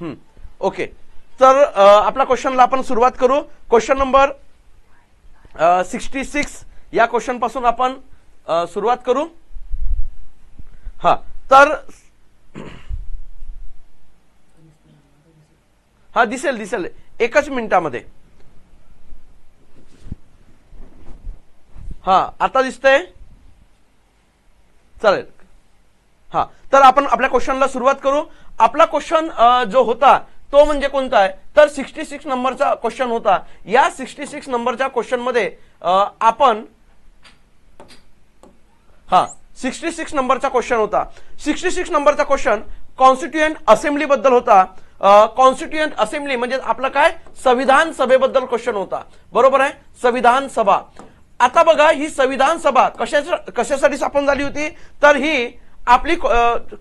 Okay, तर आपला क्वेश्चनला आपण सुरुवात करू. क्वेश्चन नंबर 66 या क्वेश्चन पासून आपण सुरुवात करू. हा, तर हा दिसेल एकच मिनिटामध्ये. हा, आता दिसतंय, चालेल. हा, तर आपण आपल्या क्वेश्चनला सुरुवात करू. आपला क्वेश्चन जो होता तो म्हणजे कोणता आहे, तर 66 नंबरचा क्वेश्चन होता. या 66 नंबरच्या क्वेश्चन मध्ये आपण 66 नंबरचा क्वेश्चन होता. 66 नंबरचा क्वेश्चन कॉन्स्टिट्युएंट असेंब्ली बद्दल होता. कॉन्स्टिट्युएंट असेंब्ली म्हणजे आपलं काय, संविधान सभेबद्दल क्वेश्चन होता. बरोबर आहे, संविधान सभा. आता बघा, ही संविधान सभा कशासाठी स्थापन झाली होती, तर ही आपली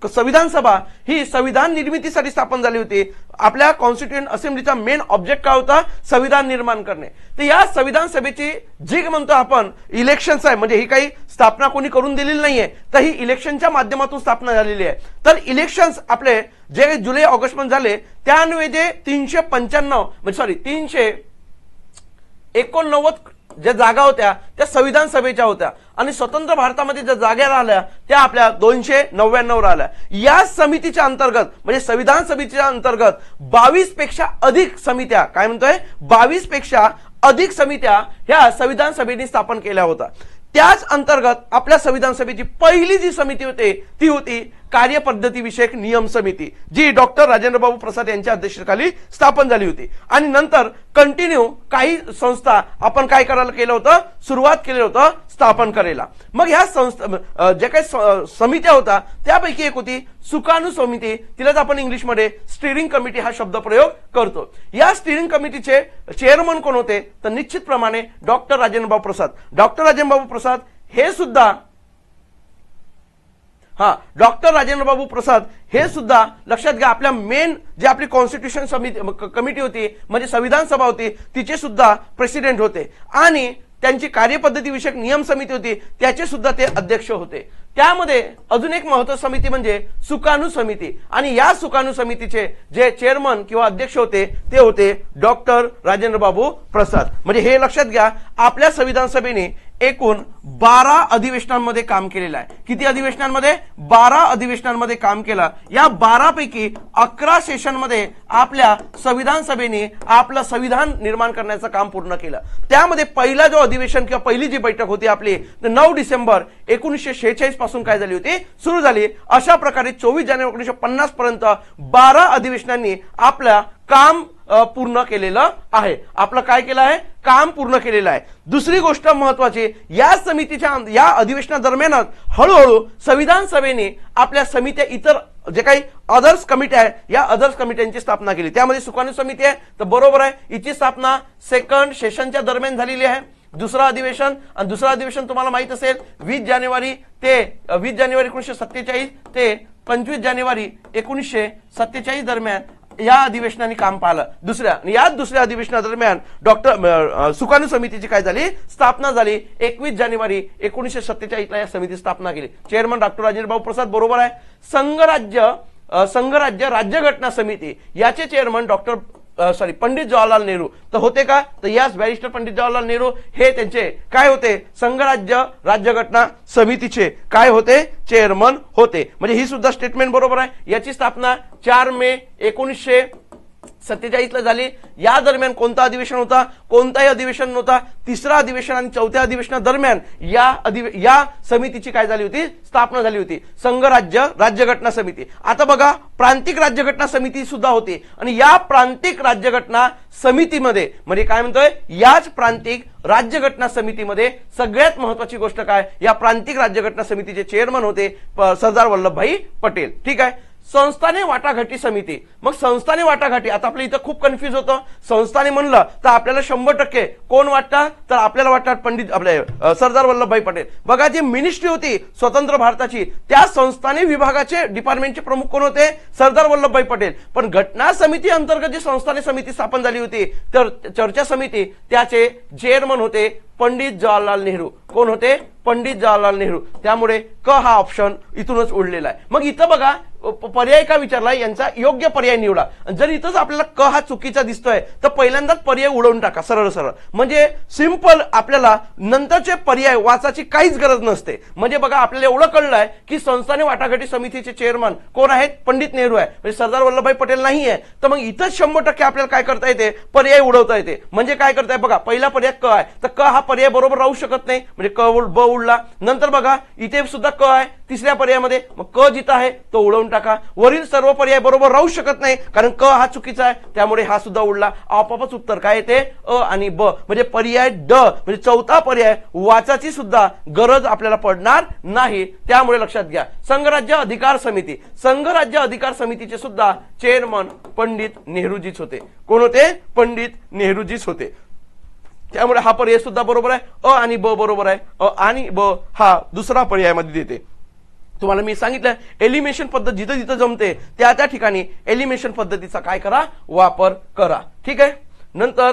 संविधान सभा ही संविधान निर्मितीसाठी स्थापन झाली होती. आपल्या कॉन्स्टिट्युएंट असेंब्लीचा मेन ऑब्जेक्ट काय होता, संविधान निर्माण करणे. तर या संविधान सभेची जी म्हणतो आपण इलेक्शन्स आहे, म्हणजे ही काही स्थापना कोणी करून दिलेली नाहीये, तर ही इलेक्शनच्या माध्यमातून स्थापना झालेली आहे. तर इलेक्शन्स आपले जे जुलै ऑगस्ट मध्ये झाले त्यान्वये जे 389 ज्या जागा होत्या त्या संविधान सभेच्या होत्या आणि स्वतंत्र भारतामध्ये ज्या जागा राहिल्या त्या आपल्या 299 राहिल्या. या समितीच्या अंतर्गत म्हणजे संविधान समितीच्या अंतर्गत 22 पेक्षा अधिक समित्या, काय म्हणतोय 22 पेक्षा अधिक समित्या ह्या संविधान सभेने स्थापन केल्या होत्या. त्याच अंतर्गत आपल्या संविधान सभेची पहिली जी समिती होती ती होती कार्यपद्धती विषयक नियम समिती, जी डॉक्टर राजेंद्र बाबू प्रसाद यांच्या अध्यक्षतेखाली स्थापन झाली होती. आणि नंतर कंटिन्यू काही संस्था आपण काय करायला केलं होतं, सुरुवात केलं होतं स्थापन करायला. मग ह्या संस्था जे काही समित्या होत्या त्यापैकी एक होती सुकाणू समिती, तिलाच आपण इंग्लिशमध्ये स्टीअरिंग कमिटी हा शब्द प्रयोग करतो. या स्टीअरिंग कमिटीचे चेअरमन कोण होते, तर निश्चितप्रमाणे डॉक्टर राजेंद्र बाबू प्रसाद. डॉक्टर राजेंद्र बाबू प्रसाद हे सुद्धा डॉक्टर राजेंद्र बाबू प्रसाद हे सुद्धा लक्षात घ्या, आपल्या मेन जे आपली कॉन्स्टिट्यूशन समिती कमिटी होती म्हणजे संविधान सभा होती तिचे सुद्धा प्रेसिडेंट होते. आणि त्यांची कार्यपद्धती विषयक नियम समिती होती त्याचे सुद्धा ते अध्यक्ष होते. त्यामध्ये अजून एक महत्त्वाची समिती म्हणजे सुकाणू समिती. आणि या सुकाणू समितीचे जे चेअरमन किंवा अध्यक्ष होते ते होते डॉक्टर राजेंद्र बाबू प्रसाद. म्हणजे हे लक्षात घ्या, आपल्या संविधान सभेने एकूण 12 अधिवेशनांमध्ये काम केलेलं आहे. किती अधिवेशनांमध्ये, 12 अधिवेशनांमध्ये काम केलं. या 12 पैकी 11 सेशनमध्ये आपल्या संविधान सभेने आपलं संविधान निर्माण करण्याचं काम पूर्ण केलं. त्यामध्ये पहिला जो अधिवेशन किंवा पहिली जी बैठक होती आपली 9 डिसेंबर 1946 पासून काय झाली होती, सुरू झाली. अशा प्रकारे 24 जानेवारी 1950 पर्यंत 12 अधिवेशनांनी आपल्या काम पूर्ण केलेलं आहे. आपलं काय केलं आहे, काम पूर्ण केलेलं आहे. दुसरी गोष्ट महत्वाची, या समितीच्या या अधिवेशनादरम्यानच हळूहळू संविधान सभेने आपल्या समित्या इतर जे काही अदर्स कमिटी आहे या अदर्स कमिट्यांची स्थापना केली. त्यामध्ये सुकाणू समिती आहे, तर बरोबर आहे, हिची स्थापना सेकंड सेशनच्या दरम्यान झालेली आहे. दुसरं अधिवेशन, आणि दुसरं अधिवेशन तुम्हाला माहित असेल 20 जानेवारी 1947 ते 25 जानेवारी 1947 दरम्यान या अधिवेशनाने काम पाहिलं. दुसऱ्या अधिवेशनादरम्यान डॉक्टर सुकाणू समितीची काय झाली, स्थापना झाली. 21 जानेवारी 1947 ला या समिती स्थापना केली. चेअरमन डॉक्टर राजेंद्र बाबू प्रसाद, बरोबर आहे. संघराज्य राज्यघटना समिती याचे चेअरमन पंडित जवाहरलाल नेहरू तर होते का, तर यास बॅरिस्टर पंडित जवाहरलाल नेहरू हे त्यांचे काय होते, संघराज्य राज्यघटना समितीचे काय होते, चेअरमन होते. म्हणजे ही सुद्धा स्टेटमेंट बरोबर आहे. याची स्थापना 4 मे 1947 ला झाली. या दरम्यान कोणता अधिवेशन होता, कोणताही अधिवेशन नव्हता. तिसरा अधिवेशन आणि चौथ्या अधिवेशनादरम्यान या समितीची काय झाली होती, स्थापना झाली होती, संघराज्य राज्यघटना समिती. आता बघा, प्रांतिक राज्यघटना समिती सुद्धा होती. आणि या प्रांतिक राज्यघटना समितीमध्ये म्हणजे काय म्हणतोय, याच प्रांतिक राज्यघटना समितीमध्ये सगळ्यात महत्वाची गोष्ट काय, या प्रांतिक राज्यघटना समितीचे चेअरमन होते सरदार वल्लभभाई पटेल. ठीक आहे. संस्थाने वाटाघाटी समिती. मग संस्थाने वाटाघाटी, आता आपल्या इथं खूप कन्फ्युज होतं. संस्थाने म्हणलं तर आपल्याला 100% कोण वाटतात, तर आपल्याला वाटतात पंडित आपले सरदार वल्लभभाई पटेल. बघा, जी मिनिस्ट्री होती स्वतंत्र भारताची त्या संस्थाने विभागाचे डिपार्टमेंटचे प्रमुख कोण होते, सरदार वल्लभभाई पटेल. पण घटना समिती अंतर्गत जी संस्थाने समिती स्थापन झाली होती तर चर्चा समिती त्याचे चेअरमन होते पंडित जवाहरलाल नेहरू. कोण होते? पंडित जवाहरलाल नेहरू. त्यामुळे क हा ऑप्शन इथूनच उडलेला आहे. मग इथं बघा पर्याय का विचारला, यांचा योग्य पर्याय निवडा. जर इथंच आपल्याला क हा चुकीचा दिसतोय तर पहिल्यांदाच पर्याय उडवून टाका सरळ सरळ. म्हणजे सिंपल, आपल्याला नंतरचे पर्याय वाचायची काहीच गरज नसते. म्हणजे बघा आपल्याला एवढं कळलंय की संस्थाने वाटाघाटी समितीचे चेअरमन कोण आहेत? पंडित नेहरू आहे. म्हणजे सरदार वल्लभभाई पटेल नाही आहे. तर मग इथंच 100% आपल्याला काय करता येते? पर्याय उडवता येते. म्हणजे काय करताय बघा, पहिला पर्याय क आहे तर क हा पर्याय बरोबर राहू शकत नाही, म्हणजे क ब उडला. नंतर बघा इथे सुद्धा क आहे तिसऱ्या पर्यायामध्ये, मग क जिथं आहे तो उडवून टाका. वरील सर्व पर्याय बरोबर राहू शकत नाही कारण क हा चुकीचा आहे, त्यामुळे हा सुद्धा उडला. आपोआपच उत्तर काय येते? अ आणि ब. म्हणजे पर्याय ड म्हणजे चौथा पर्याय वाचाची सुद्धा गरज आपल्याला पडणार नाही. त्यामुळे लक्षात घ्या, संघराज्य अधिकार समिती, संघराज्य अधिकार समितीचे सुद्धा चेअरमन पंडित नेहरूजीच होते. कोण होते? पंडित नेहरूजीच होते. त्यामुळे हा पर्याय सुद्धा बरोबर आहे. अ आणि ब बरोबर आहे. अ आणि ब हा दुसरा पर्यायामध्ये देते. तुम्हाला मी सांगितलं एलिमिनेशन पद्धत जिथं जिथं जमते त्या त्या ठिकाणी एलिमिनेशन पद्धतीचा काय करा? वापर करा. ठीक आहे. नंतर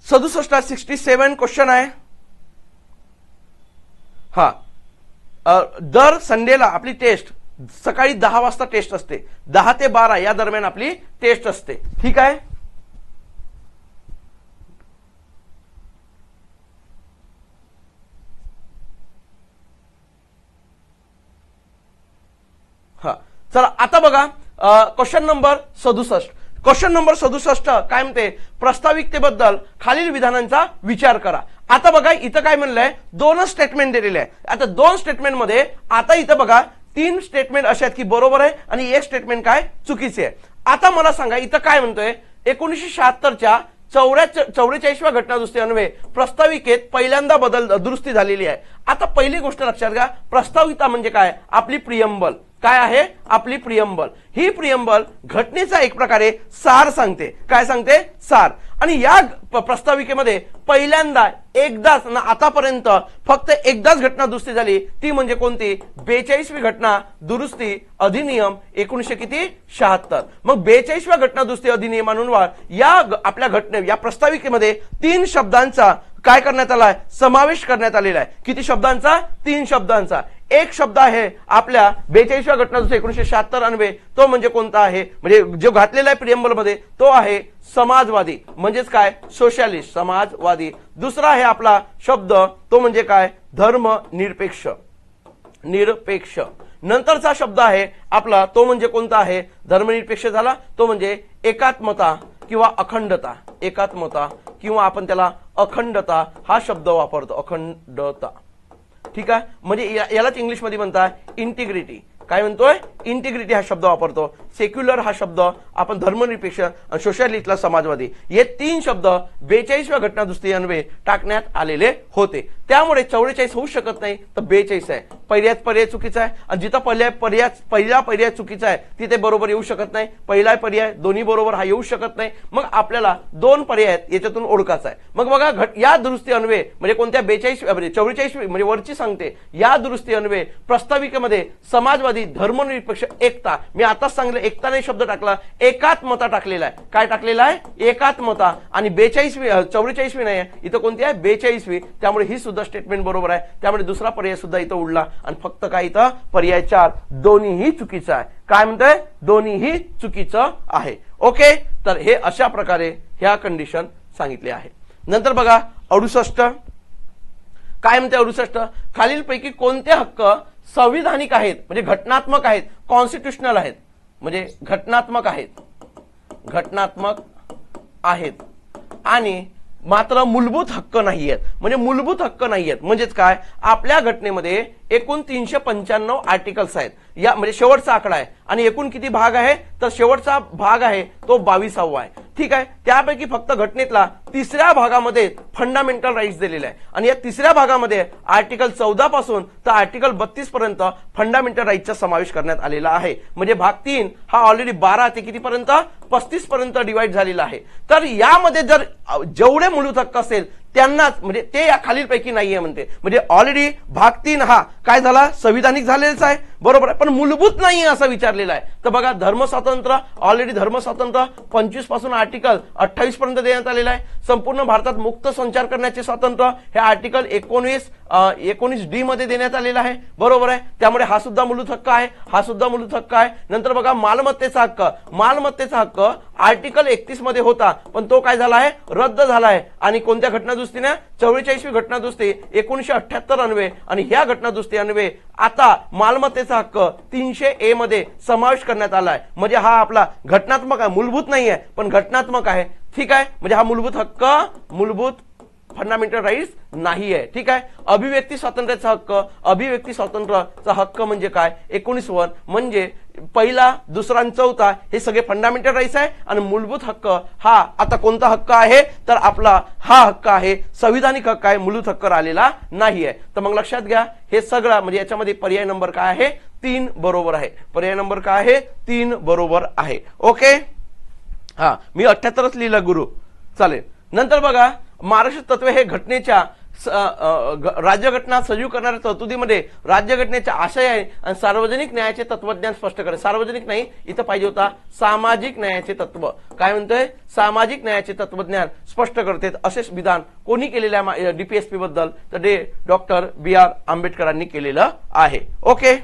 67 क्वेश्चन आहे. हा, दर संडेला आपली टेस्ट सकाळी 10 वाजता टेस्ट असते. 10 ते 12 या दरम्यान आपली टेस्ट असते. ठीक आहे. हा, चला आता बघा क्वेश्चन नंबर 67. क्वेश्चन नंबर 67 काय म्हणते? प्रस्ताविकतेबद्दल खालील विधानांचा विचार करा. आता बघा इथं काय म्हणलंय? 2 स्टेटमेंट दिलेले आहे. आता 2 स्टेटमेंट मध्ये आता इथं बघा 3 स्टेटमेंट असे आहेत की बरोबर आहे आणि 1 स्टेटमेंट काय चुकीचे आहे. आता मला सांगा इथं काय म्हणतोय? 1976च्या 44व्या घटनादुरुस्ती अन्वये प्रस्ताविकेत पहिल्यांदा दुरुस्ती झालेली आहे. आता पहिली गोष्ट लक्षात घ्या, प्रस्ताविता म्हणजे काय? आपली प्रियम्बल. काय आहे? आपली प्रियम्बल. ही प्रियम्बल घटनेचा एक प्रकारे सार सांगते. काय सांगते? सार. आणि या प्रस्ताविकेमध्ये पहिल्यांदा एकदाच ना आतापर्यंत फक्त एकदाच घटना दुरुस्ती झाली, ती म्हणजे कोणती? 42वी घटना दुरुस्ती अधिनियम 1976. मग 42व्या घटना दुरुस्ती अधिनियमानुसार या आपल्या या प्रस्ताविकेमध्ये 3 शब्दांचा काय करण्यात आलाय? समावेश करण्यात आलेला आहे. किती शब्दांचा? 3 शब्दांचा. एक शब्द आहे आपल्या 42व्या घटना दुरुस्ती 1976 अन्वये, तो म्हणजे कोणता आहे? म्हणजे जो घातलेला आहे प्रियम्बल मध्ये तो आहे समाजवादी. म्हणजेच काय? सोशलिस्ट, समाजवादी. दुसरा आहे आपला शब्द तो म्हणजे काय? धर्मनिरपेक्ष, निरपेक्ष. नंतरचा शब्द आहे आपला तो म्हणजे कोणता आहे? धर्मनिरपेक्ष झाला तो म्हणजे एकात्मता किंवा अखंडता. एकात्मता किंवा आपण त्याला अखंडता हा शब्द वापरतो. अखंडता. ठीक आहे. म्हणजे यालाच इंग्लिश मध्ये म्हणतात इंटिग्रिटी. काय म्हणतोय? इंटिग्रिटी हा शब्द वापरतो. सेक्युलर हा शब्द आपण धर्मनिरपेक्ष, सोशलिस्टला समाजवादी. हे 3 शब्द 42व्या घटना दुरुस्ती अन्वये टाकण्यात आलेले होते. त्यामुळे 44 होऊ शकत नाही तर 42 आहे. पर्याय चुकीचा आहे आणि जिथं पहिला पर्याय चुकीचा आहे तिथे बरोबर येऊ शकत नाही. पहिला पर्याय दोन्ही बरोबर हा येऊ शकत नाही. मग आपल्याला 2 पर्याय आहेत याच्यातून ओळखायचा आहे. मग बघा या दुरुस्ती अन्वये म्हणजे कोणत्या 44 म्हणजे वरची सांगते या दुरुस्ती अन्वये प्रस्ताविकेमध्ये समाजवादी, धर्मनिरपेक्ष, एकता. मी आताच सांगितलं एकता नाही शब्द टाकला, एकात्मता टाकलेला आहे. काय टाकलेला आहे? एकात्मता. आणि 44वी नाही आहे इथं कोणती आहे? 42वी. त्यामुळे ही सुद्धा स्टेटमेंट बरोबर आहे. त्यामुळे दुसरा पर्याय सुद्धा इथं उडला आणि फक्त काय इथं पर्याय 4 दोन्हीही चुकीचं आहे. काय म्हणतंय? दोन्हीही चुकीचं आहे. ओके. तर हे अशा प्रकारे ह्या कंडिशन सांगितले आहे. नंतर बघा 68 काय म्हणते? 68 खालीलपैकी कोणते हक्क संविधानिक आहेत म्हणजे घटनात्मक आहेत? कॉन्स्टिट्यूशनल आहेत. म्हणजे घटनात्मक आहेत आणि मात्र मूलभूत हक्क नाहीयेत. म्हणजे मूलभूत हक्क नाहीयेत म्हणजेच काय? आपल्या घटनेमध्ये एकूण 395 आर्टिकल्स आहेत. या म्हणजे शेवटचा आकडा आहे आणि एकूण किती भाग आहे? तर शेवटचा भाग आहे तो 22वा आहे. ठीक आहे. त्यापैकी फक्त घटनेतला 3ऱ्या भागामध्ये फंडामेंटल राईट्स दिलेले आहे आणि या 3ऱ्या भागामध्ये आर्टिकल 14 पासून तर आर्टिकल 32 पर्यंत फंडामेंटल राईट्सचा समावेश करण्यात आलेला आहे. म्हणजे भाग 3 हा ऑलरेडी 12 ते कितीपर्यंत? 35 पर्यंत डिवाइड झालेला आहे. तर यामध्ये जर जेवढे मूलभूत हक्क असेल त्यांनाच म्हणजे ते या खालीलपैकी नाहीये म्हणते. म्हणजे ऑलरेडी भाग 3 हा काय झाला? संविधानिक झालेलाच आहे. बरोबर आहे, पण मूलभूत नाही असं विचारलेलं आहे. तर बघा धर्मस्वातंत्र्य ऑलरेडी धर्मस्वातंत्र्य 25 पासून आर्टिकल 28 पर्यंत देण्यात आलेलं आहे. संपूर्ण भारतात मुक्त संचार करण्याचे स्वातंत्र्य हे आर्टिकल 19D मध्ये देण्यात आलेलं आहे. बरोबर आहे, त्यामुळे हा सुद्धा मूलभूत हक्क आहे, हा सुद्धा मूलभूत हक्क आहे. नंतर बघा मालमत्तेचा हक्क, मालमत्तेचा हक्क आर्टिकल 31 मध्ये होता, पण तो काय झाला आहे, रद्द झाला आहे. आणि कोणत्या घटनादुरुस्तीने, 44वी घटनादुरुस्ती 1978 अन्वये, आणि ह्या घटनादुरुस्ती अन्वये आता मालमत्तेचा हक्क 300A मध्ये समावेश करण्यात आला आहे. म्हणजे हा आपला घटनात्मक आहे, मूलभूत नाही आहे पण घटनात्मक आहे. ठीक आहे, म्हणजे हा मूलभूत हक्क, मूलभूत फंडामेंटल राईट्स नाही आहे. ठीक आहे, अभिव्यक्ती स्वातंत्र्याचा हक्क, अभिव्यक्ती स्वातंत्र्याचा हक्क म्हणजे काय, 19 म्हणजे पहिला, दुसरा आणि चौथा हे सगळे फंडामेंटल राईट्स आहे. आणि मूलभूत हक्क हा आता कोणता हक्क आहे, तर आपला हा हक्क आहे, संविधानिक हक्क आहे, मूलभूत हक्क आलेला नाही आहे. तर मग लक्षात घ्या हे सगळं म्हणजे याच्यामध्ये पर्याय नंबर काय आहे, 3 बरोबर आहे. पर्याय नंबर काय आहे, 3 बरोबर आहे. ओके, हा मी 78च लिहिलं गुरु, चालेल. नंतर बघा महाराष्ट्र तत्व हे घटनेच्या राज्यघटना सजीव करणाऱ्या तरतुदीमध्ये राज्यघटनेच्या आशय आहे आणि सार्वजनिक न्यायाचे तत्वज्ञान स्पष्ट करे. सार्वजनिक नाही, इथं पाहिजे होता सामाजिक न्यायाचे तत्व. काय म्हणतोय, सामाजिक न्यायाचे तत्वज्ञान स्पष्ट करते. असेच विधान कोणी केलेलं आहे डीपीएसपी बद्दल, तर डॉक्टर B.R. आंबेडकरांनी केलेलं आहे. ओके,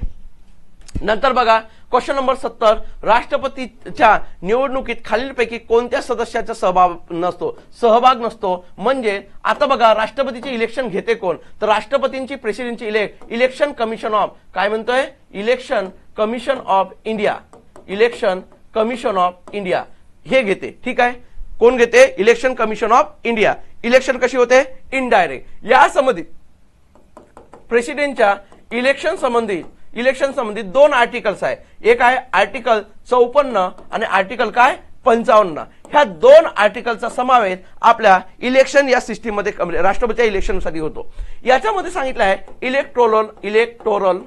नंतर बघा क्वेश्चन नंबर 70, राष्ट्रपतीच्या निवडणुकीत खालीलपैकी कोणत्या सदस्याचा सहभाग नसतो. म्हणजे आता बघा राष्ट्रपतीचे इलेक्शन घेते कोण, तर राष्ट्रपतींची प्रेसिडेंटची इलेक्शन कमिशन ऑफ, काय म्हणतोय, election commission of India, election commission of India हे घेते. ठीक आहे, कोण घेते, election commission of India. Election कशी होते, इनडायरेक्ट. या संबंधित प्रेसिडेंटच्या इलेक्शन संबंधित 2 आर्टिकल्स आहे. एक आहे आर्टिकल 54 आणि आर्टिकल काय 55. ह्या 2 आर्टिकलचा समावेश आपल्या इलेक्शन या सिस्टीम मध्ये राष्ट्रपतीच्या इलेक्शन साठी होतो. याच्यामध्ये सांगितलं आहे इलेक्टोरल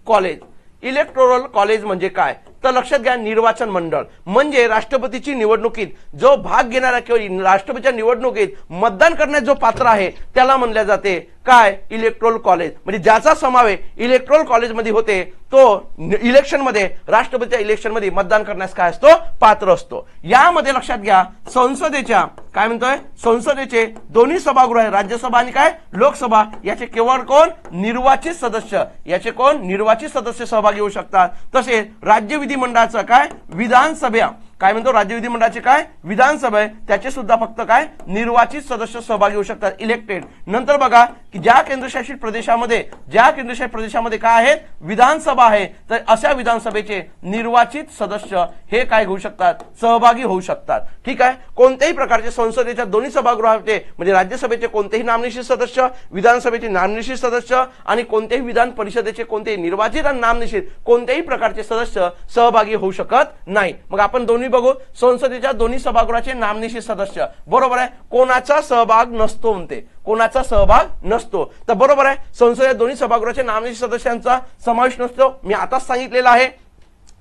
कॉलेज. इलेक्टोरल कॉलेज म्हणजे काय, तर लक्षात घ्या निर्वाचन मंडळ म्हणजे राष्ट्रपतीची निवडणुकीत जो भाग घेणारा किंवा राष्ट्रपतीच्या निवडणुकीत मतदान करण्यास जो पात्र आहे त्याला म्हणले जाते काय, इलेक्टोरल कॉलेज. म्हणजे ज्याचा समावेश इलेक्टोरल कॉलेज मध्ये होते तो इलेक्शन मध्ये, राष्ट्रपतीच्या इलेक्शन मध्ये मतदान करण्यास काय असतो, पात्र असतो. यामध्ये लक्षात घ्या संसदेच्या, काय म्हणतोय, संसदेचे दोन्ही सभागृह आहे, राज्यसभा आणि काय लोकसभा, याचे केवळ कोण, निर्वाचित सदस्य, याचे कोण, निर्वाचित सदस्य सहभागी होऊ शकतात. तसेच राज्य विधिमंडळाचं काय, विधानसभा, काय म्हणतो, राज्य विधिमंडळाचे काय, विधानसभा, त्याचे सुद्धा फक्त काय, निर्वाचित सदस्य सहभागी होऊ शकतात, इलेक्टेड. नंतर बघा की ज्या केंद्रशासित प्रदेशामध्ये काय आहेत, विधानसभा आहे, तर अशा विधानसभेचे निर्वाचित सदस्य हे काय होऊ शकतात, सहभागी होऊ शकतात. ठीक आहे, कोणत्याही प्रकारचे संसदेच्या दोन्ही सभागृहाचे म्हणजे राज्यसभेचे कोणतेही नामनिश्चित सदस्य, विधानसभेचे नामनिश्चित सदस्य आणि कोणत्याही विधान परिषदेचे कोणतेही निर्वाचित आणि नामनिश्चित कोणत्याही प्रकारचे सदस्य सहभागी होऊ शकत नाही. मग आपण दोन्ही बघू, संसदेच्या दोन्ही सभागृहाचे नामनिश्चित सदस्य, बरोबर आहे, कोणाचा सहभाग नसतो म्हणते, कोणाचा सहभाग नसतो. तर बरोबर आहे, संसदेच्या दोन्ही सभागृहाचे नामनिश्चित सदस्यांचा समावेश नसतो, मी आताच सांगितलेला आहे.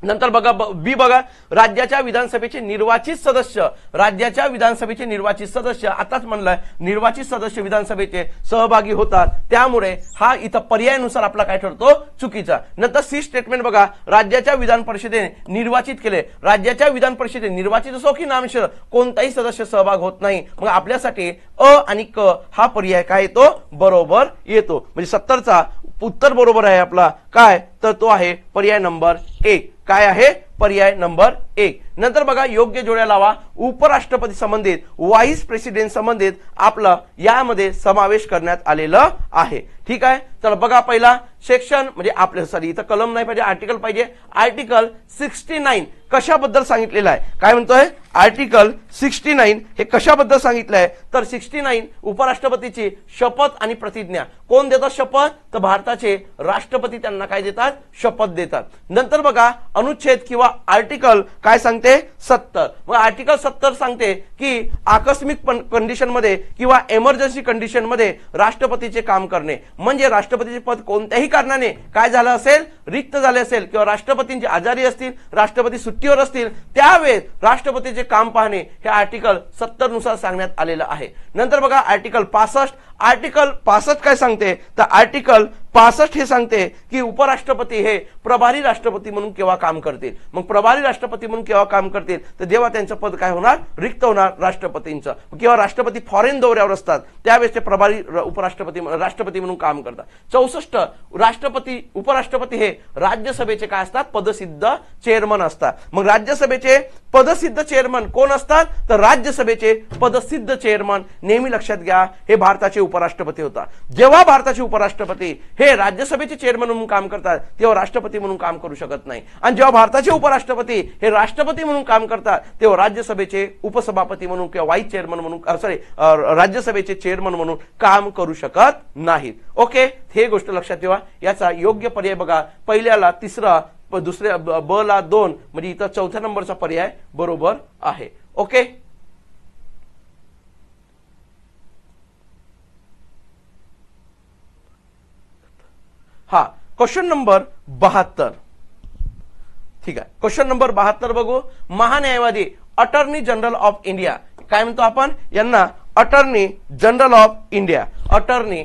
नंतर बघा बी, बघा राज्याच्या विधानसभेचे निर्वाचित सदस्य, राज्याच्या विधानसभेचे निर्वाचित सदस्य, आताच म्हणलंय निर्वाचित सदस्य विधानसभेचे सहभागी होतात, त्यामुळे हा इथं पर्यायानुसार आपला काय ठरतो, चुकीचा. नंतर सी स्टेटमेंट बघा, राज्याच्या विधान परिषदेने निर्वाचित केले, राज्याच्या विधान परिषदेने निर्वाचित असो की नामनिश्चित कोणताही सदस्य सहभाग होत नाही. मग आपल्यासाठी अ आणि क हा पर्याय काय येतो, बरोबर येतो. म्हणजे 70चा उत्तर बरोबर आहे आपला काय, तर तो आहे पर्याय नंबर 1. काय आहे, पर्याय नंबर 1. नंतर बघा योग्य जोड्या लावा, उपराष्ट्रपती संबंधित, व्हाईस प्रेसिडेंट संबंधित आपलं यामध्ये समावेश करण्यात आलेलं आहे. ठीक आहे, तर बघा पहिला सेक्शन म्हणजे आपल्या सॉरी इथं कलम नाही पाहिजे, आर्टिकल पाहिजे. आर्टिकल 69 कशाबद्दल सांगितलेलं आहे, काय म्हणतोय, आर्टिकल 69 हे कशाबद्दल सांगितलंय, तर 69 उपराष्ट्रपतीची शपथ आणि प्रतिज्ञा. कोण देतात शपथ, तर भारताचे राष्ट्रपती त्यांना काय देतात, शपथ देतात. नंतर बघा अनुच्छेद किंवा आर्टिकल काय सांगते, 70. मग आर्टिकल 70 सांगते की आकस्मिक कंडिशन मध्ये किंवा इमर्जन्सी कंडिशन मध्ये राष्ट्रपतीचे काम करणे, म्हणजे राष्ट्रपतीचे पद कोणत्याही कारणाने काय झालं असेल, रिक्त झाले असेल किंवा राष्ट्रपतींची आजारी असतील, राष्ट्रपती सुट्टीवर असतील, त्यावेळेस राष्ट्रपतीचे काम पाहणे हे आर्टिकल 70 नुसार सांगण्यात आलेलं आहे. नंतर बघा आर्टिकल 65. आर्टिकल 65 काय सांगते, तर आर्टिकल 65 हे सांगते की उपराष्ट्रपती हे प्रभारी राष्ट्रपती म्हणून केव्हा काम करतील. मग प्रभारी राष्ट्रपती म्हणून केव्हा काम करतील तर जेव्हा त्यांचं पद काय होणार, रिक्त होणार राष्ट्रपतींचं, किंवा राष्ट्रपती फॉरेन दौऱ्यावर असतात त्यावेळेस ते प्रभारी राष्ट्रपती म्हणून काम करतात. 64 राष्ट्रपती उपराष्ट्रपती हे राज्यसभेचे काय असतात, पदसिद्ध चेअरमन असतात. मग राज्यसभेचे पदसिद्ध चेअरमन कोण असतात तर राज्यसभेचे पदसिद्ध चेअरमन नेहमी लक्षात घ्या हे भारताचे उपराष्ट्रपती होतात. जेव्हा भारताचे उपराष्ट्रपती हे राज्यसभेचे चेअरमन म्हणून काम करतात तेव्हा राष्ट्रपती म्हणून काम करू शकत नाही, आणि जेव्हा भारताचे उपराष्ट्रपती हे राष्ट्रपती म्हणून काम करतात तेव्हा राज्यसभेचे उपसभापती म्हणून किंवा व्हाईस चेअरमन म्हणून राज्यसभेचे चेअरमन म्हणून काम करू शकत नाहीत. ओके, हे गोष्ट लक्षात ठेवा. याचा योग्य पर्याय बघा, पहिल्याला 3, दुसऱ्या ब ला 2, म्हणजे इथं 4थ्या नंबरचा पर्याय बरोबर आहे. ओके, हा क्वेश्चन नंबर 72. ठीक आहे, क्वेश्चन नंबर 72 बघू. महान्यायवादी अटॉर्नी जनरल ऑफ इंडिया, काय म्हणतो आपण यांना, attorney general of India, attorney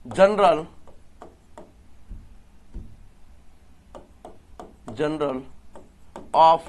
general of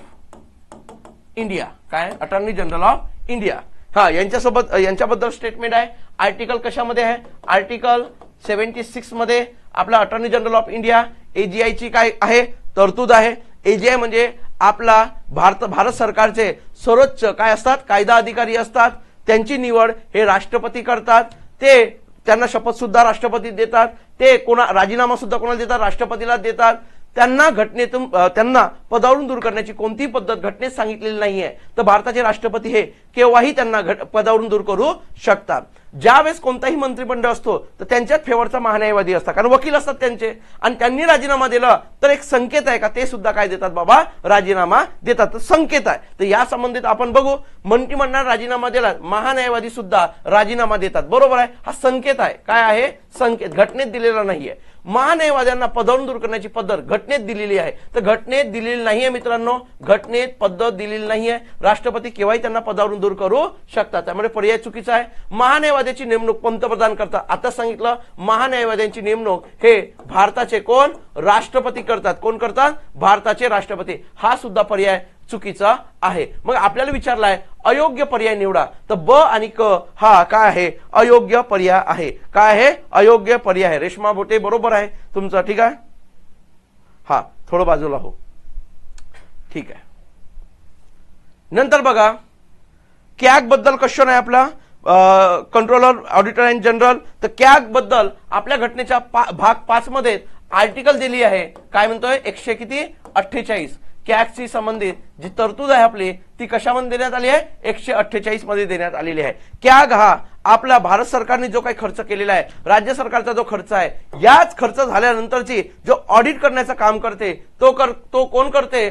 India, काय अटॉर्नी जनरल ऑफ इंडिया. हा, यांच्याबद्दल स्टेटमेंट आहे. आर्टिकल कशामध्ये आहे, आर्टिकल 76 मध्ये आपला अटॉर्नी जनरल ऑफ इंडिया एजीआय ची काय आहे, तरतूद आहे. एजीआय म्हणजे आपला भारत सरकारचे सर्वोच्च काय असतात, कायदा अधिकारी असतात. त्यांची निवड हे राष्ट्रपती करतात. त्यांना शपथ सुद्धा राष्ट्रपती देतात. ते राजीनामा सुद्धा कोणाला देतात, राष्ट्रपतीला देतात. त्यांना घटनेतून त्यांना पदावरून दूर करण्याची कोणतीही पद्धत घटनेत सांगितलेली नाहीये, तर भारताचे राष्ट्रपती हे केव्हाही त्यांना पदावरून दूर करू शकतात. ज्यावेळेस कोणताही मंत्रिमंडळ असतो तर त्यांच्यात फेवरचा महान्यायवादी असतात, कारण वकील असतात त्यांचे, आणि त्यांनी राजीनामा दिला तर एक संकेत आहे का ते सुद्धा काय देतात बाबा, राजीनामा देतात. तर संकेत आहे. तर या संबंधित आपण बघू, मंत्रिमंडळाने राजीनामा दिला, महान्यायवादी सुद्धा राजीनामा देतात. बरोबर आहे, हा संकेत आहे. काय आहे, संकेत, घटनेत दिलेला नाहीये. महान्यायवाद्यांना पदावरून दूर करण्याची पद्धत घटनेत दिलेली आहे, तर घटनेत दिलेली नाहीये मित्रांनो, घटनेत पद्धत दिलेली नाहीये. राष्ट्रपती केव्हाही त्यांना पदावरून दूर करू शकतात, त्यामुळे पर्याय चुकीचा आहे. महान्यायवाद्याची नेमणूक पंतप्रधान करतात. आता सांगितलं महान्यायवाद्यांची नेमणूक हे भारताचे कोण, राष्ट्रपती करतात. कोण करतात, भारताचे राष्ट्रपती. हा सुद्धा पर्याय चुकीचा आहे. मग आपल्याला विचारलाय अयोग्य पर्याय निवडा, तर ब आणि क हा काय आहे, अयोग्य पर्याय आहे. काय आहे, अयोग्य पर्याय आहे. रेश्मा बोटे बरोबर आहे तुमचं. ठीक आहे, हा थोडं बाजूला हो. ठीक आहे, नंतर बघा कॅग बद्दल क्वेश्चन आहे आपला, कंट्रोलर ऑडिटर अँड जनरल. तर कॅग बद्दल आपल्या घटनेच्या भाग 5 मध्ये आर्टिकल दिली आहे. काय म्हणतोय, 148 कॅगशी संबंधित जी तरतूद आहे आपली ती कशामध्ये देण्यात आली आहे, 148 मध्ये देण्यात आलेली आहे. कॅग हा आपला भारत सरकारने जो काही खर्च केलेला आहे, राज्य सरकारचा जो खर्च आहे, याच खर्च झाल्यानंतरची जो ऑडिट करण्याचं काम करते तो कोण करते,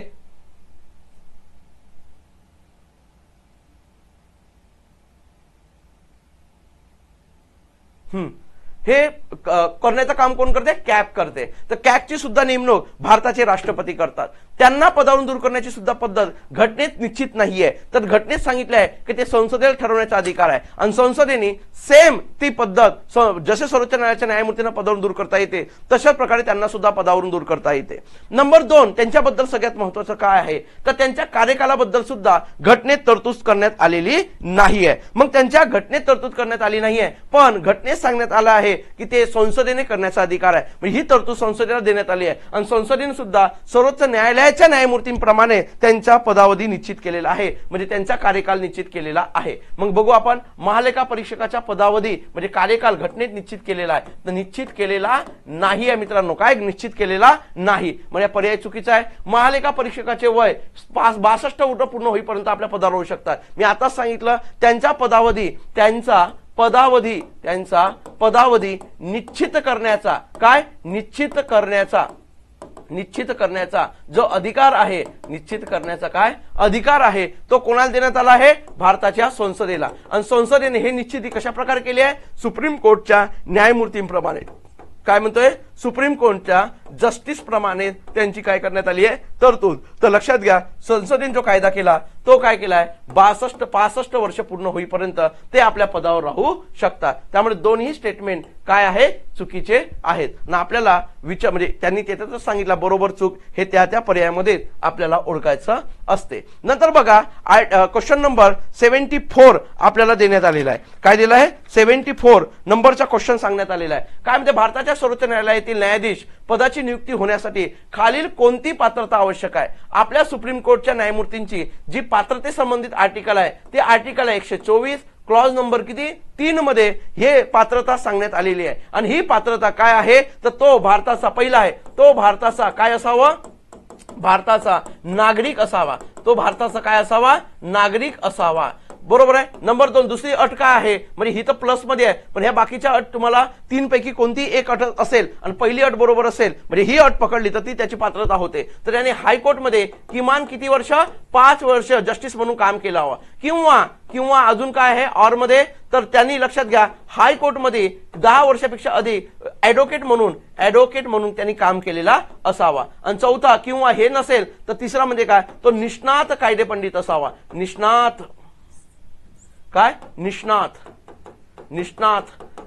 हे करण्याचं काम कोण करते, कॅग करते. तर कॅगची सुद्धा नेमणूक भारताचे राष्ट्रपती करतात. त्यांना पदावरून दूर करण्याची सुद्धा पद्धत घटनेत निश्चित नाहीये, तर घटनेत सांगितले आहे की ते संसदेला ठरवण्याचा अधिकार आहे, आणि संसदेने सेम ती पद्धत जसे सर्वोच्च न्यायालयाच्या न्यायमूर्तींना पदावरून दूर करता येते तशाच प्रकारे त्यांना सुद्धा पदावरून दूर करता येते. नंबर 2, त्यांच्याबद्दल सगळ्यात महत्वाचं काय आहे तर त्यांच्या कार्यकालाबद्दल सुद्धा घटनेत तरतूद करण्यात आलेली नाहीये. मग त्यांच्या घटनेत तरतूद करण्यात आली नाहीये, पण घटनेत सांगण्यात आलं आहे की ते संसदेने करण्याचा अधिकार आहे. म्हणजे ही तरतूद संसदेला देण्यात आली आहे, आणि संसदेने सुद्धा सर्वोच्च न्यायालयाच्या न्यायमूर्तींप्रमाणे त्यांचा पदावधी निश्चित केलेला आहे, म्हणजे त्यांचा कार्यकाल निश्चित केलेला आहे. मग बघू आपण, महालेखा परीक्षकाचा पदावधी म्हणजे कार्यकाल घटनेत निश्चित केलेला आहे, तर निश्चित केलेला नाही आहे मित्रांनो. काय निश्चित केलेला नाही, म्हणजे पर्याय चुकीचा आहे. महालेखा परीक्षकाचे वय 62 वर्ष पूर्ण होईपर्यंत आपल्या पदावर होऊ शकतात. मी आताच सांगितलं त्यांचा पदावधी निश्चित करण्याचा जो अधिकार आहे, निश्चित करण्याचा काय अधिकार आहे तो कोणाला देण्यात आला आहे, भारताच्या संसदेला. आणि संसदेने हे निश्चिती कशा प्रकारे केली आहे, सुप्रीम कोर्टच्या न्यायमूर्तींप्रमाणे. काय म्हणतोय, सुप्रीम कोर्टच्या जस्टिस प्रमाणे त्यांची काय करण्यात आली आहे, तरतूद. तर लक्षात घ्या, संसदेने जो कायदा केला तो काय केलाय 62-65 वर्ष पूर्ण होईपर्यंत ते आपल्या पदावर राहू शकतात. त्यामुळे दोन्ही स्टेटमेंट काय आहे चुकीचे आहेत ना. आपल्याला विचार म्हणजे त्यांनी त्याच्यातच सांगितलं बरोबर चूक हे त्या त्या पर्यायामध्ये आपल्याला ओळखायचं असते. नंतर बघा क्वेश्चन नंबर 74 आपल्याला देण्यात आलेला आहे. काय दिलं आहे 74 नंबरचा क्वेश्चन सांगण्यात आलेला आहे. काय म्हणजे भारताच्या सर्वोच्च न्यायालयातील न्यायाधीश पदाची नियुक्ती होण्यासाठी खालील कोणती पात्रता आवश्यक आहे. आपल्या सुप्रीम कोर्टच्या न्यायमूर्तींची जी पात्रते संबंधित आर्टिकल आहे ते आर्टिकल 124 क्लॉज नंबर किती 3 मध्ये हे पात्रता सांगण्यात आलेली आहे. आणि ही पात्रता काय आहे तर तो भारताचा पहिला आहे तो भारताचा काय असावा भारताचा नागरिक असावा. तो भारताचा काय असावा नागरिक असावा. बरोबर आहे. नंबर 2 दुसरी अट काय आहे म्हणजे ही तर प्लस मध्ये आहे पण ह्या बाकीच्या अट तुम्हाला 3 पैकी कोणती एक अट असेल आणि पहिली अट बरोबर असेल म्हणजे ही अट पकडली तर ती त्याची पात्रता होते. तर याने हायकोर्टमध्ये किमान किती वर्ष 5 वर्ष जस्टिस म्हणून काम केलं हवं किंवा अजून काय आहे ऑर मध्ये तर त्यांनी लक्षात घ्या हायकोर्टमध्ये 10 वर्षापेक्षा अधिक ऍडव्होकेट म्हणून त्यांनी काम केलेला असावा. आणि चौथा किंवा हे नसेल तर तिसरा म्हणजे काय तो निष्णात कायदेपंडित असावा. निष्णात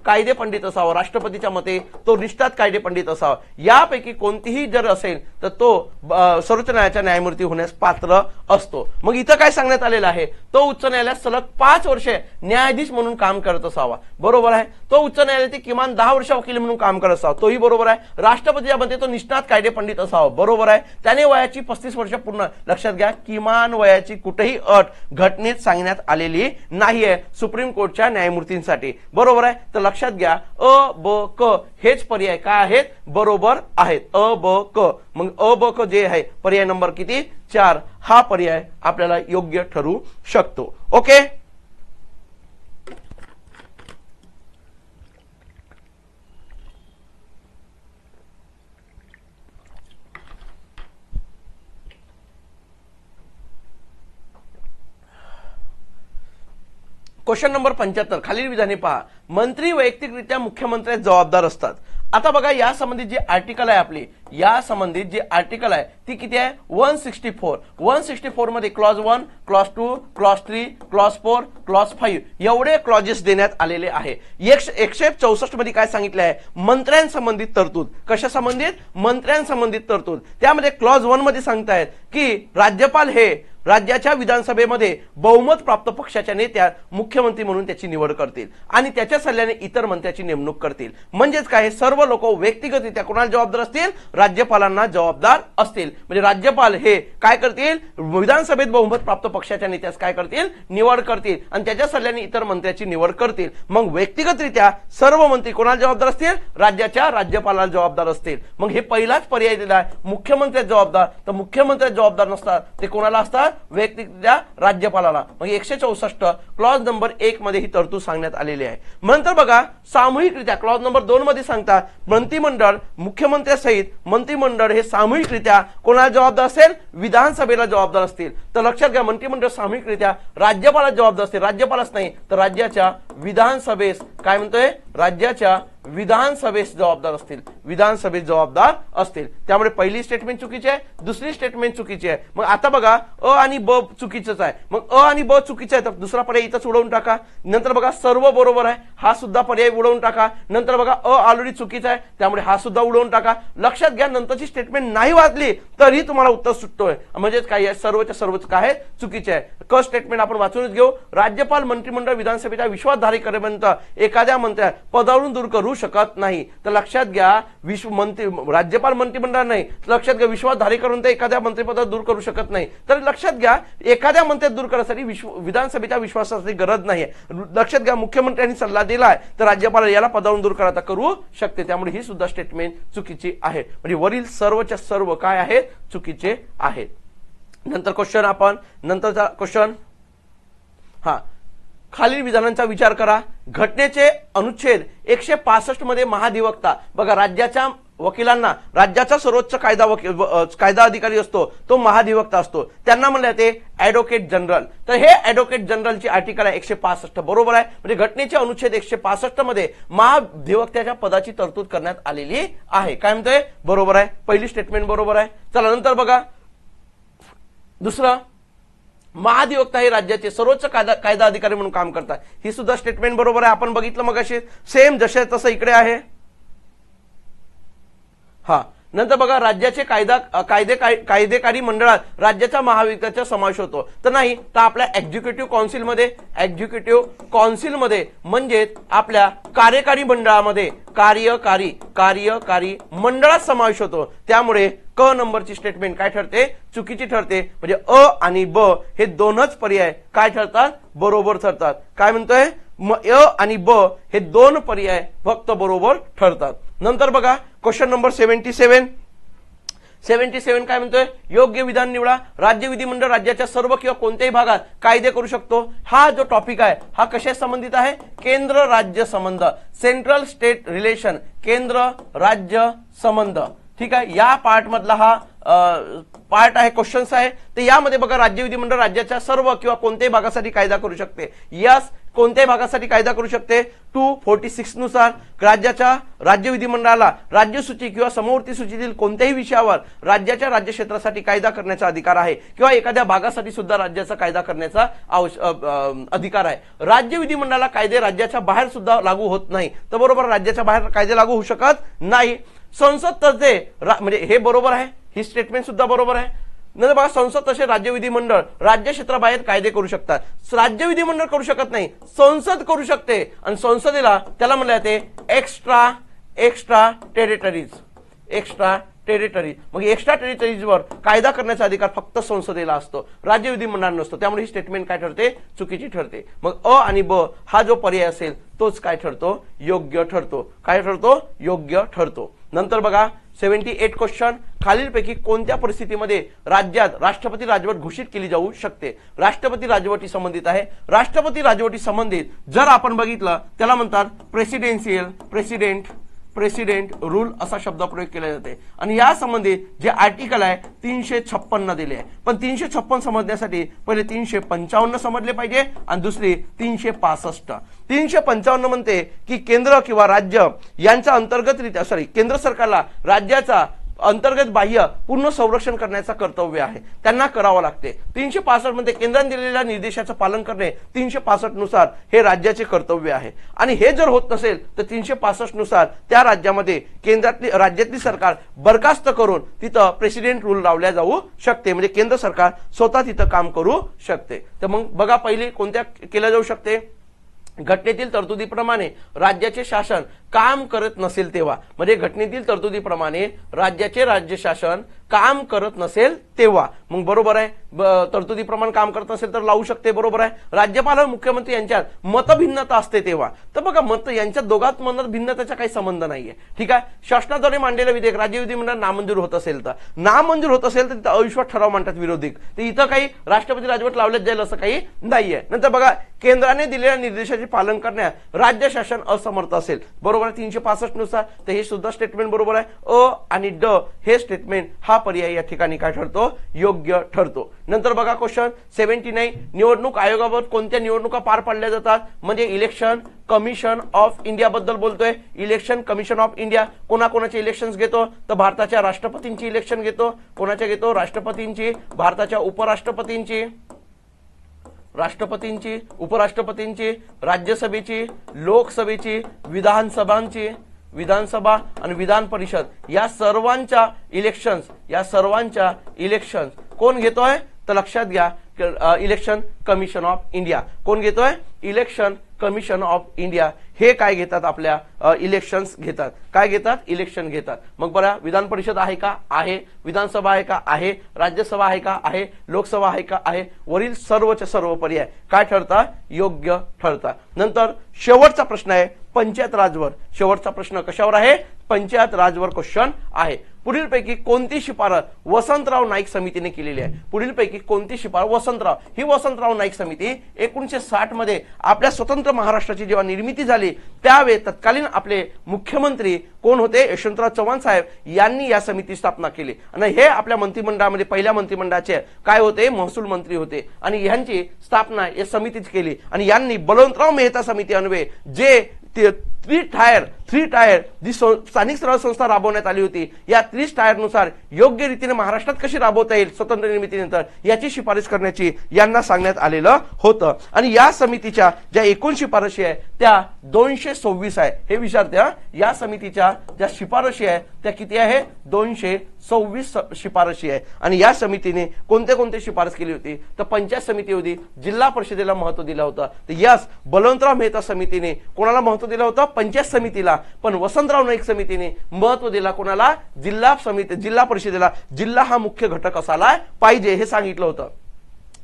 कायदेपंडित असावा. राष्ट्रपतीच्या मते तो निष्णात कायदेपंडित असावा. यापैकी कोणतीही जर असेल तर तो सर्वोच्च न्यायालयाचा न्यायमूर्ती होण्यास पात्र असतो. मग इथं काय सांगण्यात आलेलं आहे तो उच्च न्यायालयात सलग 5 वर्षे न्यायाधीश म्हणून काम करत असावा. बरोबर आहे. तो उच्च न्यायालयात किमान 10 वर्ष वकील म्हणून काम करत असावा. तोही बरोबर आहे. राष्ट्रपतीच्या मते तो निष्णात कायदेपंडित असावा. बरोबर आहे. त्याने वयाची 35 वर्ष पूर्ण लक्षात घ्या किमान वयाची कुठेही अट घटनेत सांगण्यात आलेली नाहीये सुप्रीम कोर्टच्या न्यायमूर्तींसाठी. बरोबर आहे. तर लक्षात घ्या अ ब क हेच पर्याय काय आहेत बरोबर आहेत. अ ब क मग अ ब क जे आहे पर्याय नंबर किती 4 हा पर्याय आपल्याला योग्य ठरू शकतो. ओके. क्वेश्चन नंबर 75 खालील विधाने पहा. मंत्री वैयक्तिकरित्या मुख्यमंत्र्यास जबाबदार असतात. आता बघा या संबंधित जी आर्टिकल आहे आपली या संबंधित जी आर्टिकल आहे ती किती आहे 164 मध्ये clause 1 clause 2 clause 3 clause 4 clause 5 एवढे क्लॉजेस देण्यात आलेले आहे. 164 मध्ये काय सांगितलं आहे मंत्र्यांसंबंधित तरतूद. कशा संबंधित मंत्र्यांसंबंधित तरतूद. त्यामध्ये क्लॉज 1 मध्ये सांगतायत की राज्यपाल हे राज्याच्या विधानसभेमध्ये बहुमत प्राप्त पक्षाच्या नेत्या मुख्यमंत्री म्हणून त्याची निवड करतील आणि त्याच्या सल्ल्याने इतर मंत्र्याची नेमणूक करतील. म्हणजेच काय सर्व लोक व्यक्तिगतरित्या कोणाला जबाबदार असतील राज्यपालांना जबाबदार असतील. म्हणजे राज्यपाल हे काय करतील विधानसभेत बहुमत प्राप्त पक्षाच्या नेत्यास काय करतील निवड करतील आणि त्याच्या सल्ल्याने इतर मंत्र्याची निवड करतील. मग व्यक्तिगतरित्या सर्व मंत्री कोणाला जबाबदार असतील राज्याच्या राज्यपालाला जबाबदार असतील. मग हे पहिलाच पर्याय दिला आहे मुख्यमंत्री जबाबदार. तर मुख्यमंत्री जबाबदार नसतात ते कोणाला असतात व्यक्तिगतरित्या राज्यपालाला. मग 164 क्लॉज नंबर 1 मध्ये ही तरतूद सांगण्यात आलेली आहे. नंतर बघा सामूहिकरित्या क्लॉज नंबर 2 मध्ये सांगतात मंत्रिमंडळ मुख्यमंत्र्यासहित मंत्रिमंडळ हे सामूहिकरित्या कोणाला जबाबदार असेल विधानसभेला जबाबदार असतील. तर लक्षात घ्या मंत्रिमंडळ सामूहिकरित्या राज्यपालाला जबाबदार असतील. राज्यपालच नाही तर राज्याच्या विधानसभेस काय म्हणतोय राज्याच्या विधानसभेस जबाबदार असतील. विधानसभेत जबाबदार असतील. त्यामुळे पहिली स्टेटमेंट चुकीची आहे दुसरी स्टेटमेंट चुकीची आहे. मग आता बघा अ आणि ब चुकीचंच आहे. मग अ आणि ब चुकीचं आहे तर दुसरा पर्याय इथंच उडवून टाका. नंतर बघा सर्व बरोबर आहे हा सुद्धा पर्याय उडवून टाका. नंतर बघा अ ऑलरेडी चुकीचा आहे त्यामुळे हा सुद्धा उडवून टाका. लक्षात घ्या नंतरची स्टेटमेंट नाही वाचली तरी तुम्हाला उत्तर सुटतोय. म्हणजेच काय आहे सर्वच्या सर्वच काय आहे चुकीचे आहे. क स्टेटमेंट आपण वाचूनच घेऊ. राज्यपाल मंत्रिमंडळ विधानसभेच्या विश्वासधारक करेपर्यंत एखाद्या मंत्र्या पदावरून दूर करू शकत नाही. तर लक्षात घ्या राज्यपाल मंत्रिमंडळ नाही लक्षात घ्या विश्वासधारक करून एखाद्या मंत्रिपदावर दूर करू शकत नाही. तर लक्षात घ्या एखाद्या मंत्र्यात दूर करण्यासाठी विधानसभेच्या विश्वासाची गरज नाही. लक्षात घ्या मुख्यमंत्र्यांनी सल्ला दिलाय तर राज्यपाल याला पदावरून दूर करता करू शकते. त्यामुळे ही सुद्धा स्टेटमेंट चुकीची आहे. म्हणजे वरील सर्वच्या सर्व काय आहेत चुकीचे आहेत. नंतर क्वेश्चन आपण नंतरचा क्वेश्चन खालील विधानांचा विचार करा. घटनेचे अनुच्छेद 165 मध्ये महाधिवक्ता बघा राज्याच्या वकिलांना राज्याचा सर्वोच्च कायदा अधिकारी असतो तो महाधिवक्ता असतो. त्यांना म्हणले ते ऍडव्होकेट जनरल. तर हे ऍडव्होकेट जनरलची आर्टिकल आहे 165 बरोबर आहे. म्हणजे घटनेचे अनुच्छेद 165 मध्ये महाधिवक्त्याच्या पदाची तरतूद करण्यात आलेली आहे. काय म्हणतोय बरोबर आहे. पहिली स्टेटमेंट बरोबर आहे. चला नंतर बघा दुसरं महाधिवक्ता हे राज्याचे सर्वोच्च कायदा अधिकारी म्हणून काम करतात. ही सुद्धा स्टेटमेंट बरोबर आहे. आपण बघितलं मग असे सेम जसे तसं इकडे आहे. हा नंतर बघा राज्याचे कायदेकारी मंडळात राज्याच्या महाविद्यालयाचा समावेश होतो तर नाही, तर आपल्या एक्झिक्युटिव्ह काउन्सिलमध्ये म्हणजे आपल्या कार्यकारी मंडळामध्ये कार्यकारी मंडळात समावेश होतो. त्यामुळे क नंबरची स्टेटमेंट काय ठरते, चुकीची ठरते. म्हणजे अ आणि ब हे दोनच पर्याय काय ठरतात, बरोबर ठरतात. काय म्हणतोय, अ आणि ब हे दोन पर्याय फक्त बरोबर ठरतात. नंतर बघा क्वेश्चन नंबर 77 काय म्हणतोय, योग्य विधान निवडा. राज्य विधिमंडळ राज्याच्या सर्व किंवा कोणत्याही भागात कायदे करू शकतो. हा जो टॉपिक आहे हा कशाशी संबंधित आहे, केंद्र राज्य संबंध, सेंट्रल स्टेट रिलेशन, केंद्र राज्य संबंध. ठीक आहे, या पार्ट मधला हा पार्ट आहे, क्वेश्चन्स आहे. तर यामध्ये बघा राज्य विधिमंडळ राज्याच्या सर्व किंवा कोणत्याही भागासाठी कायदा करू शकते. यस, कोणत्याही भागासाठी कायदा करू शकते. 246 नुसार राज्य विधिमंडळाला राज्यसूची किंवा समवर्ती सूचीतील कोणत्याही विषयावर राज्याच्या राज्य क्षेत्रासाठी कायदा करण्याचा अधिकार आहे किंवा एखाद्या भागासाठी सुद्धा राज्याचा कायदा करण्याचा अधिकार आहे. राज्य विधिमंडळाला कायदे राज्याच्या बाहेर सुद्धा लागू होत नाही. तर बरोबर, राज्याच्या बाहेर कायदे लागू होऊ शकत नाही. संसद तसे म्हणजे हे बरोबर आहे, ही स्टेटमेंट सुद्धा बरोबर आहे. नंतर बघा संसद तसे राज्य विधिमंडळ राज्य क्षेत्राबाहेर कायदे करू शकतात. राज्य विधिमंडळ करू शकत नाही, संसद करू शकते. आणि संसदेला त्याला म्हणलं जाते एक्स्ट्रा टेरिटरीज. मग एक्स्ट्रा टेरिटरीजवर कायदा करण्याचा अधिकार फक्त संसदेला असतो, राज्य विधिमंडळाला नसतो. त्यामुळे ही स्टेटमेंट काय ठरते, चुकीची ठरते. मग अ आणि ब हा जो पर्याय असेल तोच काय ठरतो, योग्य ठरतो. काय ठरतो, योग्य ठरतो. नंतर बघा 78 क्वेश्चन, खालीलपैकी कोणत्या परिस्थितीमध्ये राज्यात राष्ट्रपती राजवट घोषित केली जाऊ शकते. राष्ट्रपती राजवटी संबंधित आहे. राष्ट्रपती राजवटी संबंधित जर आपण बघितलं त्याला म्हणतात प्रेसिडेंट रूल असा शब्द प्रयोग केला जाते. आणि या संबंधित जे आर्टिकल आहे 356 दिले आहे. पण 356 समजण्यासाठी पहिले 355 समजले पाहिजे आणि दुसरी 365. 355 म्हणते की केंद्र किंवा राज्य यांच्या अंतर्गतरित्या केंद्र सरकारला राज्याचा अंतर्गत बाह्य पूर्ण संरक्षण करण्याचा कर्तव्य आहे, त्यांना करावं लागते. 365 मध्ये केंद्राने दिलेल्या निर्देशाचं पालन करणे 365 नुसार हे राज्याचे कर्तव्य आहे. आणि हे जर होत नसेल तर 365 नुसार त्या राज्यामध्ये राज्यातली सरकार बरखास्त करून तिथं प्रेसिडेंट रूल लावल्या जाऊ शकते. म्हणजे केंद्र सरकार स्वतः तिथं काम करू शकते. तर मग बघा पहिले कोणत्या केल्या जाऊ शकते, घटनेतील तरतुदीप्रमाणे राज्याचे शासन काम करत नसेल तेव्हा. म्हणजे घटनेतील तरतुदीप्रमाणे राज्याचे राज्य शासन काम करत नसेल तेव्हा. मग बरोबर आहे, तरतुदीप्रमाणे काम करत नसेल तर लावू शकते, बरोबर आहे. राज्यपाल आणि मुख्यमंत्री यांच्यात मतभिन्नता असते तेव्हा. तर बघा मत यांच्यात दोघात भिन्नतेचा काही संबंध नाहीये. ठीक आहे, शासनाद्वारे मांडलेलं विधेयक राज्य विधिमंडळ नामंजूर होत असेल तर तिथं अविश्वास ठराव मांडतात विरोधक. तर इथं काही राष्ट्रपती राजवट लावल्यात जाईल असं काही नाहीये. नंतर बघा केंद्राने दिलेल्या निर्देशाचे पालन करण्यात राज्य शासन असमर्थ असेल, बरोबर आहे 365 नुसार. तर हे सुद्धा स्टेटमेंट बरोबर आहे. अ आणि ड हे स्टेटमेंट हा पर्याय या ठिकाणी काय ठरतो, योग्य ठरतो. नंतर बघा क्वेश्चन 79, निवडणूक आयोगावर कोणत्या निवडणुका पार पाडल्या जातात. म्हणजे इलेक्शन कमिशन ऑफ इंडिया बद्दल बोलतोय. इलेक्शन कमिशन ऑफ इंडिया कोणाकोणाचे इलेक्शन्स घेतो, तर भारताच्या राष्ट्रपतींची इलेक्शन घेतो. कोणाच्या घेतो, राष्ट्रपतींची, भारताच्या उपराष्ट्रपतींची, उपराष्ट्रपतींची, राज्यसभेची, लोकसभेची, विधानसभा आणि विधान परिषद या सर्वांच्या इलेक्शन्स कोण घेतोय, तर लक्षात घ्या इलेक्शन कमिशन ऑफ इंडिया. कोण घेतोय, इलेक्शन कमिशन ऑफ इंडिया हे काय घेतात, आपल्या इलेक्शन्स घेतात. काय घेतात, इलेक्शन घेतात. मग बरं विधान परिषद आहे का, आहे. विधानसभा आहे का, आहे. राज्यसभा आहे का, आहे. लोकसभा आहे का, आहे. वरील सर्वच्या सर्व पर्याय काय ठरतात, योग्य ठरतात. नंतर शेवटचा प्रश्न आहे पंचायत राजवर. शेवटचा प्रश्न कशावर आहे, पंचायत राजवर क्वेश्चन आहे. पुढीलपैकी कोणती शिफारस वसंतराव नाईक समितीने केलेली आहे. पुढीलपैकी कोणती शिफारस, ही वसंतराव नाईक समिती 1960 मध्ये आपल्या स्वतंत्र महाराष्ट्राची जेव्हा निर्मिती झाली त्यावेळी तत्कालीन आपले मुख्यमंत्री कोण होते, यशवंतराव चव्हाण साहेब यांनी या समिती स्थापना केली. आणि हे आपल्या मंत्रिमंडळामध्ये पहिल्या मंत्रिमंडळाचे काय होते, महसूल मंत्री होते. आणि यांची स्थापना या समितीच केली. आणि यांनी बलवंतराव मेहता समिती अन्वये जे थ्री टायर जी स्थानिक स्वराज्य संस्था राबवण्यात आली होती, या 30 टायरनुसार योग्य रीतीने महाराष्ट्रात कशी राबवता येईल स्वतंत्र निर्मितीनंतर याची शिफारस करण्याची यांना सांगण्यात आलेलं होतं. आणि या समितीच्या ज्या एकूण शिफारशी आहे त्या 226 आहे. हे विचारते या समितीच्या ज्या शिफारशी आहे त्या किती आहे? 226 शिफारशी आहे. आणि या समितीने कोणते कोणते शिफारस केली होती? तर पंचायत समिती होती, जिल्हा परिषदेला महत्व दिलं होतं. तर यस, बलवंतराव मेहता समितीने कोणाला महत्व दिलं होतं? पंचायत समितीला. पण वसंतराव नाईक समितीने महत्व दिला कोणाला? जिल्हा परिषदेला. जिल्हा हा मुख्य घटक असायला पाहिजे हे सांगितलं होतं.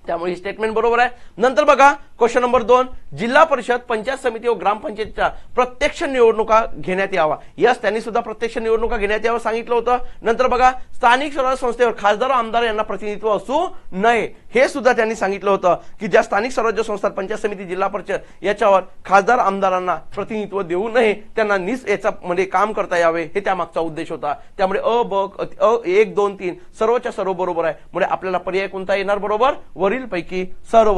त्यामुळे स्टेटमेंट बरोबर आहे. नंतर बघा क्वेश्चन नंबर 2, जिल्हा परिषद, पंचायत समिती व ग्रामपंचायतीच्या प्रत्यक्ष निवडणुका घेण्यात यावा. यस, त्यांनी सुद्धा प्रत्यक्ष निवडणुका घेण्यात यावं सांगितलं होतं. नंतर बघा स्थानिक स्वराज्य संस्थेवर खासदार आमदार यांना प्रतिनिधित्व असू नये, हे सुद्धा त्यांनी सांगितलं होतं की ज्या स्थानिक स्वराज्य संस्था, पंचायत समिती, जिल्हा परिषद याच्यावर खासदार आमदारांना प्रतिनिधित्व देऊ नये, त्यांना याचा मध्ये काम करता यावे, हे त्यामागचा उद्देश होता. त्यामुळे अ 1 2 3 सर्वच्या सर्व बरोबर आहे. म्हणजे आपल्याला पर्याय कोणता येणार? बरोबर, वरील पैकी सर्व.